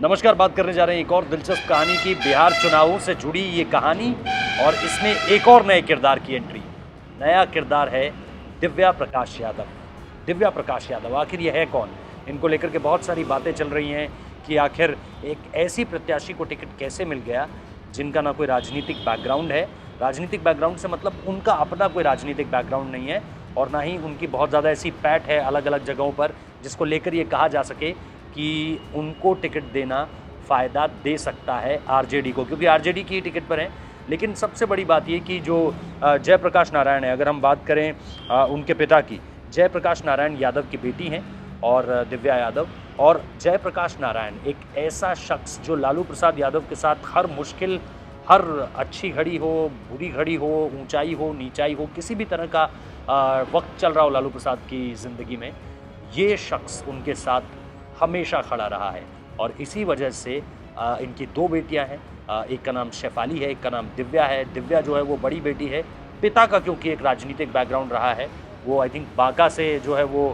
नमस्कार, बात करने जा रहे हैं एक और दिलचस्प कहानी की। बिहार चुनावों से जुड़ी ये कहानी और इसमें एक और नए किरदार की एंट्री। नया किरदार है दिव्या प्रकाश यादव। दिव्या प्रकाश यादव आखिर ये है कौन? इनको लेकर के बहुत सारी बातें चल रही हैं कि आखिर एक ऐसी प्रत्याशी को टिकट कैसे मिल गया जिनका ना कोई राजनीतिक बैकग्राउंड है। राजनीतिक बैकग्राउंड से मतलब उनका अपना कोई राजनीतिक बैकग्राउंड नहीं है और ना ही उनकी बहुत ज़्यादा ऐसी पैठ है अलग अलग जगहों पर जिसको लेकर ये कहा जा सके कि उनको टिकट देना फ़ायदा दे सकता है आरजेडी को, क्योंकि आरजेडी की टिकट पर हैं। लेकिन सबसे बड़ी बात ये कि जो जयप्रकाश नारायण है, अगर हम बात करें उनके पिता की, जयप्रकाश नारायण यादव की बेटी हैं और दिव्या यादव। और जयप्रकाश नारायण एक ऐसा शख्स जो लालू प्रसाद यादव के साथ हर मुश्किल, हर अच्छी घड़ी हो, बुरी घड़ी हो, ऊंचाई हो, नीचाई हो, किसी भी तरह का वक्त चल रहा हो लालू प्रसाद की ज़िंदगी में, ये शख्स उनके साथ हमेशा खड़ा रहा है। और इसी वजह से इनकी दो बेटियां हैं, एक का नाम शेफाली है, एक का नाम दिव्या है। दिव्या जो है वो बड़ी बेटी है। पिता का क्योंकि एक राजनीतिक बैकग्राउंड रहा है, वो आई थिंक बांका से जो है वो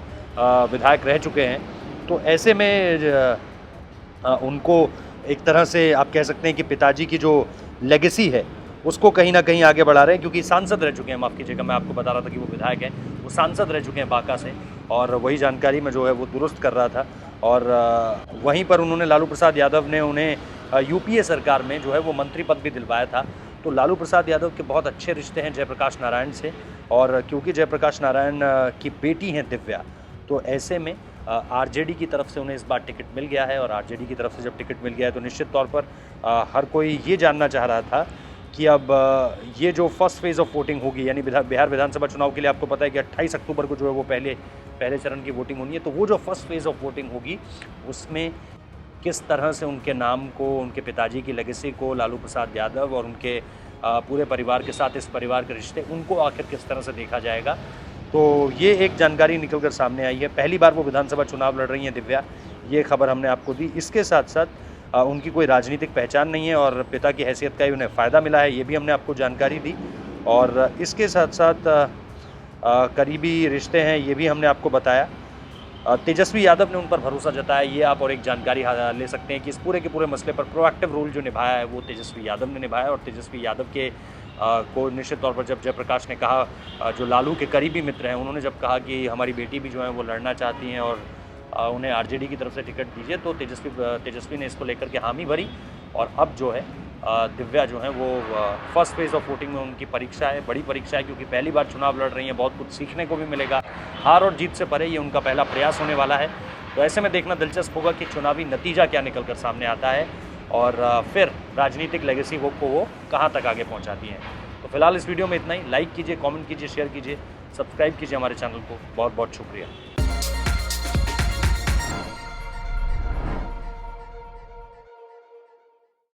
विधायक रह चुके हैं, तो ऐसे में उनको एक तरह से आप कह सकते हैं कि पिताजी की जो लेगेसी है उसको कहीं ना कहीं आगे बढ़ा रहे हैं, क्योंकि सांसद रह चुके हैं। माफ़ कीजिएगा, मैं आपको बता रहा था कि वो विधायक हैं, वो सांसद रह चुके हैं बांका से, और वही जानकारी मैं जो है वो दुरुस्त कर रहा था। और वहीं पर उन्होंने, लालू प्रसाद यादव ने उन्हें यूपीए सरकार में जो है वो मंत्री पद भी दिलवाया था। तो लालू प्रसाद यादव के बहुत अच्छे रिश्ते हैं जयप्रकाश नारायण से, और क्योंकि जयप्रकाश नारायण की बेटी हैं दिव्या, तो ऐसे में आरजेडी की तरफ से उन्हें इस बार टिकट मिल गया है। और आरजेडी की तरफ से जब टिकट मिल गया है तो निश्चित तौर पर हर कोई ये जानना चाह रहा था कि अब ये जो फर्स्ट फेज़ ऑफ वोटिंग होगी, यानी बिहार विधानसभा चुनाव के लिए आपको पता है कि 28 अक्टूबर को जो है वो पहले चरण की वोटिंग होनी है। तो वो जो फर्स्ट फेज़ ऑफ वोटिंग होगी उसमें किस तरह से उनके नाम को, उनके पिताजी की लेगेसी को, लालू प्रसाद यादव और उनके पूरे परिवार के साथ इस परिवार के रिश्ते, उनको आखिर किस तरह से देखा जाएगा। तो ये एक जानकारी निकल कर सामने आई है। पहली बार वो विधानसभा चुनाव लड़ रही हैं दिव्या, ये खबर हमने आपको दी। इसके साथ साथ उनकी कोई राजनीतिक पहचान नहीं है और पिता की हैसियत का ही उन्हें फ़ायदा मिला है, ये भी हमने आपको जानकारी दी। और इसके साथ साथ करीबी रिश्ते हैं, ये भी हमने आपको बताया। तेजस्वी यादव ने उन पर भरोसा जताया, ये आप और एक जानकारी ले सकते हैं कि इस पूरे के पूरे मसले पर प्रोएक्टिव रोल जो निभाया है वो तेजस्वी यादव ने निभाया। और तेजस्वी यादव के को निश्चित तौर पर जब जयप्रकाश ने कहा, जो लालू के करीबी मित्र हैं, उन्होंने जब कहा कि हमारी बेटी भी जो है वो लड़ना चाहती हैं और उन्हें आरजेडी की तरफ से टिकट दीजिए, तो तेजस्वी ने इसको लेकर के हामी भरी। और अब जो है दिव्या जो है वो फर्स्ट फेज़ ऑफ वोटिंग में उनकी परीक्षा है, बड़ी परीक्षा है, क्योंकि पहली बार चुनाव लड़ रही हैं। बहुत कुछ सीखने को भी मिलेगा, हार और जीत से परे ये उनका पहला प्रयास होने वाला है। तो ऐसे में देखना दिलचस्प होगा कि चुनावी नतीजा क्या निकल कर सामने आता है और फिर राजनीतिक लेगेसी को वो कहाँ तक आगे पहुँचाती हैं। तो फिलहाल इस वीडियो में इतना ही। लाइक कीजिए, कॉमेंट कीजिए, शेयर कीजिए, सब्सक्राइब कीजिए हमारे चैनल को। बहुत बहुत शुक्रिया।